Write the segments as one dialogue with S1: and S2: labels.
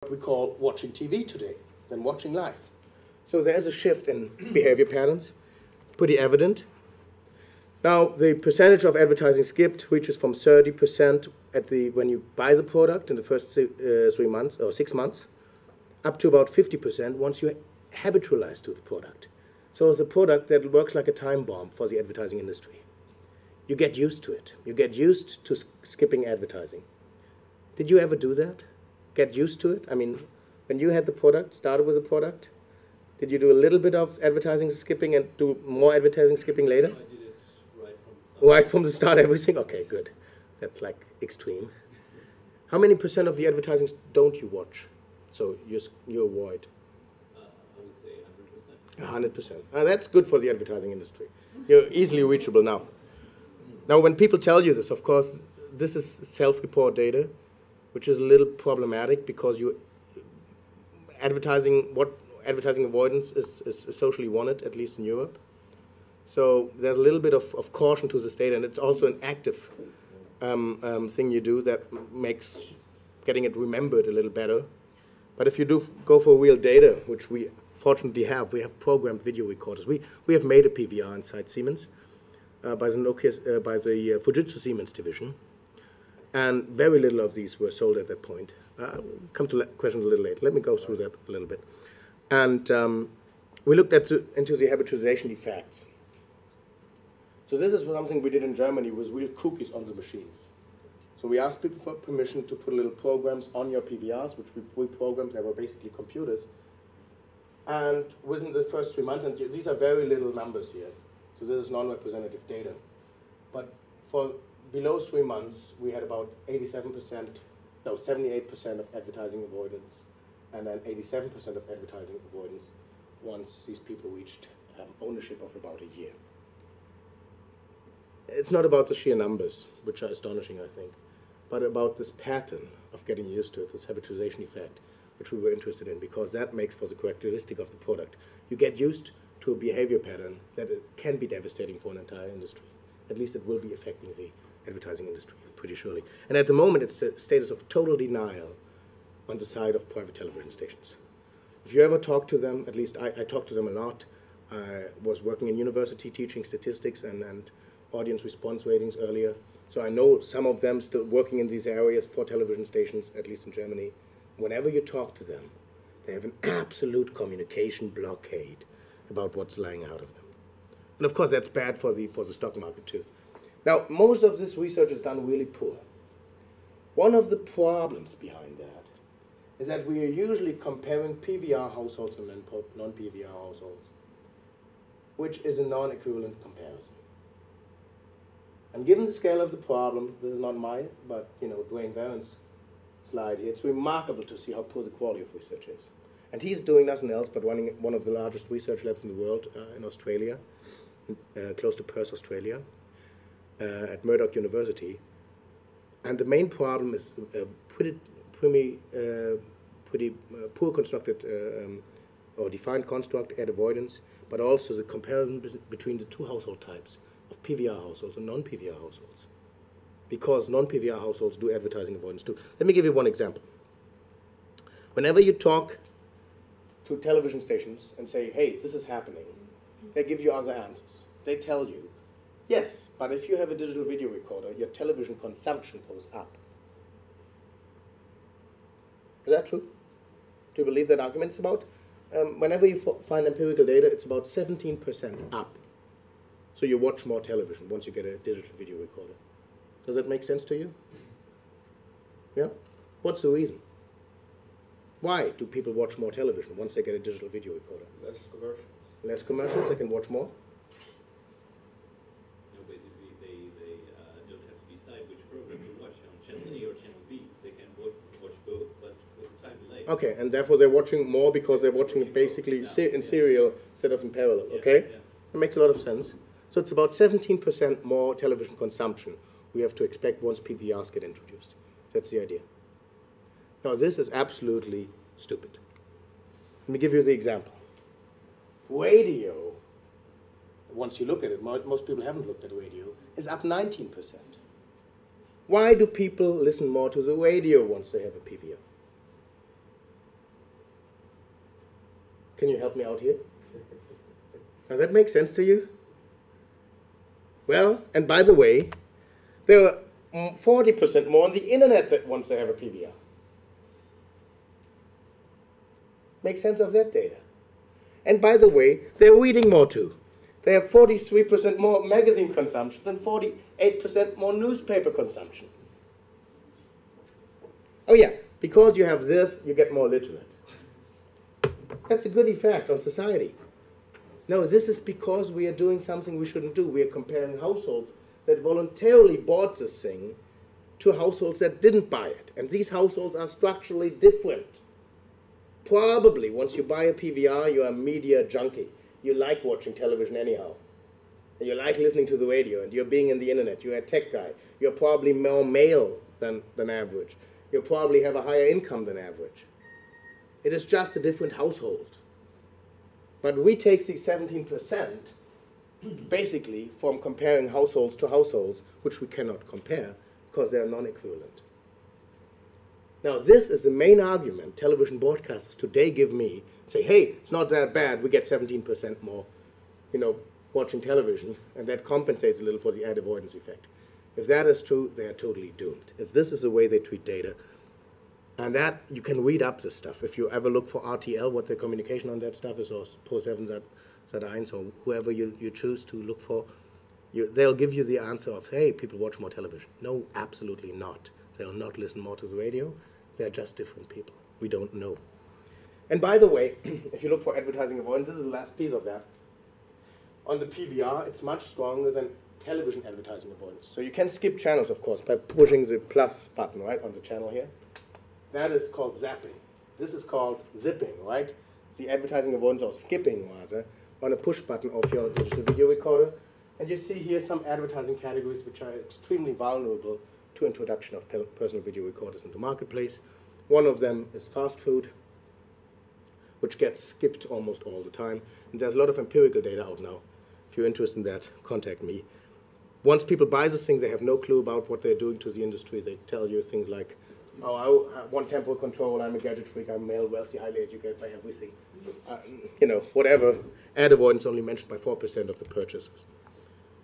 S1: we call watching TV today than watching live. So there's a shift in behavior patterns, pretty evident. Now, the percentage of advertising skipped reaches from 30% when you buy the product in the first 3 months or 6 months, up to about 50% once you habitualize to the product. So it's a product that works like a time bomb for the advertising industry. You get used to it. You get used to skipping advertising. Did you ever do that? Get used to it? I mean, when you had the product, started with the product, did you do a little bit of advertising skipping and do more advertising skipping later?
S2: I did it right from the start.
S1: Right from the start, everything? Okay, good. That's like extreme. How many percent of the advertising don't you watch? So you avoid?
S2: I would say 100%.
S1: 100%. That's good for the advertising industry. You're easily reachable now. Now, when people tell you this, of course, this is self-report data, which is a little problematic because advertising avoidance is socially wanted, at least in Europe. So there's a little bit of caution to this data, and it's also an active thing you do that makes getting it remembered a little better. But if you do go for real data, which we fortunately have, we have programmed video recorders. We have made a PVR inside Siemens by the Fujitsu Siemens division. And very little of these were sold at that point. I'll come to questions a little later. Let me go through that a little bit. And we looked into the habitualization effects. So this is something we did in Germany with real cookies on the machines. So we asked people for permission to put little programs on your PVRs, which we programmed. They were basically computers. And within the first 3 months, and these are very little numbers here, so this is non-representative data. But for below 3 months, we had about 78% of advertising avoidance, and then 87% of advertising avoidance once these people reached ownership of about a year. It's not about the sheer numbers, which are astonishing, I think, but about this pattern of getting used to it, this habitualization effect, which we were interested in, because that makes for the characteristic of the product. You get used to a behavior pattern that can be devastating for an entire industry. At least it will be affecting the advertising industry, pretty surely. And at the moment, it's a status of total denial on the side of private television stations. If you ever talk to them, at least I talk to them a lot. I was working in university teaching statistics and audience response ratings earlier. So I know some of them still working in these areas for television stations, at least in Germany. Whenever you talk to them, they have an absolute communication blockade about what's lying out of them. And of course, that's bad for the stock market too. Now, most of this research is done really poor. One of the problems behind that is that we are usually comparing PVR households and non-PVR households, which is a non-equivalent comparison. And given the scale of the problem, this is not mine, but Dwayne Barron's slide here, it's remarkable to see how poor the quality of research is. And he's doing nothing else but running one of the largest research labs in the world in Australia, close to Perth, Australia, at Murdoch University. And the main problem is pretty poor constructed or defined construct, ad avoidance, but also the comparison between the two household types of PVR households and non-PVR households. Because non-PVR households do advertising avoidance too. Let me give you one example. Whenever you talk to television stations and say, hey, this is happening, they give you other answers. They tell you, yes, but if you have a digital video recorder, your television consumption goes up. Is that true? Do you believe that argument? It's about, whenever you find empirical data, it's about 17% up. So you watch more television once you get a digital video recorder. Does that make sense to you? Yeah? What's the reason? Why do people watch more television once they get a digital video recorder?
S3: Less commercials.
S1: Less commercials, they can watch more?
S2: No, basically, they don't have to decide which program to watch on Channel A or Channel B. They can watch both, but with a time delay.
S1: Okay, and therefore they're watching more because they're watching it basically in serial instead of in parallel, okay?
S2: Yeah.
S1: That makes a lot of sense. So it's about 17% more television consumption we have to expect once PVRs get introduced. That's the idea. Now, this is absolutely stupid. Let me give you the example. Radio, once you look at it, most people haven't looked at radio, is up 19%. Why do people listen more to the radio once they have a PVR? Can you help me out here? Does that make sense to you? Well, and by the way, there are 40% more on the internet that wants to have a PVR. Make sense of that data. And by the way, they're reading more too. They have 43% more magazine consumption and 48% more newspaper consumption. Oh yeah, because you have this, you get more literate. That's a good effect on society. No, this is because we are doing something we shouldn't do. We are comparing households that voluntarily bought this thing to households that didn't buy it. And these households are structurally different. Probably, once you buy a PVR, you're a media junkie. You like watching television anyhow. And you like listening to the radio, and you're being in the internet. You're a tech guy. You're probably more male than average. You probably have a higher income than average. It is just a different household. But we take the 17% basically from comparing households to households, which we cannot compare because they are non-equivalent. Now, this is the main argument television broadcasters today give me. Say, hey, it's not that bad. We get 17% more, watching television, and that compensates a little for the ad avoidance effect. If that is true, they are totally doomed. If this is the way they treat data, and that, you can read up this stuff. If you ever look for RTL, what the communication on that stuff is, or Pro7, Sat1, or whoever you choose to look for, they'll give you the answer of, hey, people watch more television. No, absolutely not. They'll not listen more to the radio. They're just different people. We don't know. And by the way, if you look for advertising avoidance, this is the last piece of that. On the PVR, it's much stronger than television advertising avoidance. So you can skip channels, of course, by pushing the plus button, right, on the channel here. That is called zapping. This is called zipping, right? The advertising avoidance, or skipping, rather, on a push button of your digital video recorder. And you see here some advertising categories which are extremely vulnerable to introduction of personal video recorders in the marketplace. One of them is fast food, which gets skipped almost all the time. And there's a lot of empirical data out now. If you're interested in that, contact me. Once people buy this thing, they have no clue about what they're doing to the industry. They tell you things like, oh, I want temporal control, I'm a gadget freak, I'm male, wealthy, highly educated, by everything. Whatever. Ad avoidance only mentioned by 4% of the purchases.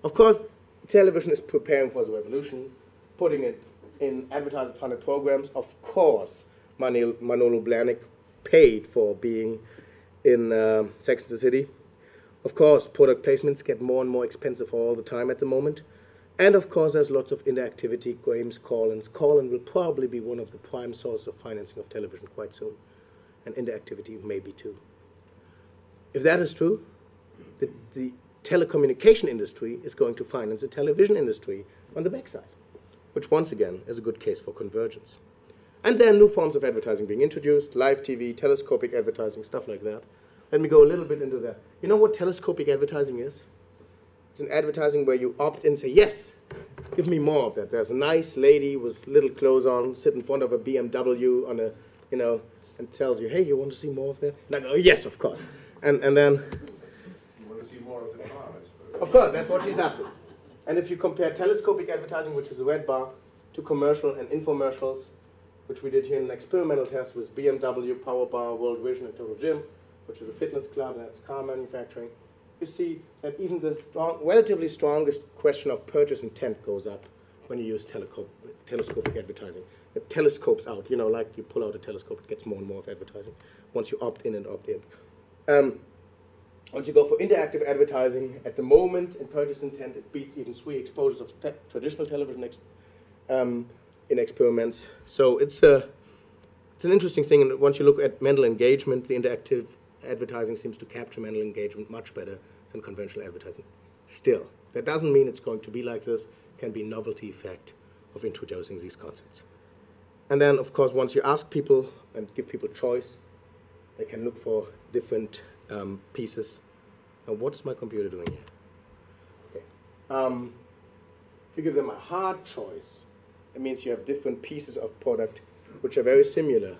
S1: Of course, television is preparing for the revolution, putting it in advertiser-funded programs. Of course, Manolo Blahnik paid for being in Sex and the City. Of course, product placements get more and more expensive all the time at the moment. And of course, there's lots of interactivity, games, call-ins. Call-in will probably be one of the prime sources of financing of television quite soon. And interactivity maybe too. If that is true, the telecommunication industry is going to finance the television industry on the backside, which once again is a good case for convergence. And there are new forms of advertising being introduced, live TV, telescopic advertising, stuff like that. Let me go a little bit into that. You know what telescopic advertising is? It's an advertising where you opt in and say, yes, give me more of that. There's a nice lady with little clothes on, sit in front of a BMW on a, and tells you, hey, you want to see more of that? And I go, yes, of course. And then...
S3: You want to see more of the car, I suppose.
S1: Of course, that's what she's after. And if you compare telescopic advertising, which is the red bar, to commercial and infomercials, which we did here in an experimental test with BMW, Power Bar, World Vision, and Total Gym, which is a fitness club, and that's car manufacturing, you see that even the relatively strongest question of purchase intent goes up when you use telescopic advertising. It telescopes out, like you pull out a telescope, it gets more and more of advertising once you opt in and opt in. Once you go for interactive advertising, at the moment in purchase intent, it beats even 3 exposures of traditional television in experiments. So it's an interesting thing, and once you look at mental engagement, the interactive advertising seems to capture mental engagement much better than conventional advertising. Still, that doesn't mean it's going to be like this. It can be a novelty effect of introducing these concepts. And then, of course, once you ask people and give people choice, they can look for different pieces. Now, what is my computer doing here? Okay. If you give them a hard choice, it means you have different pieces of product which are very similar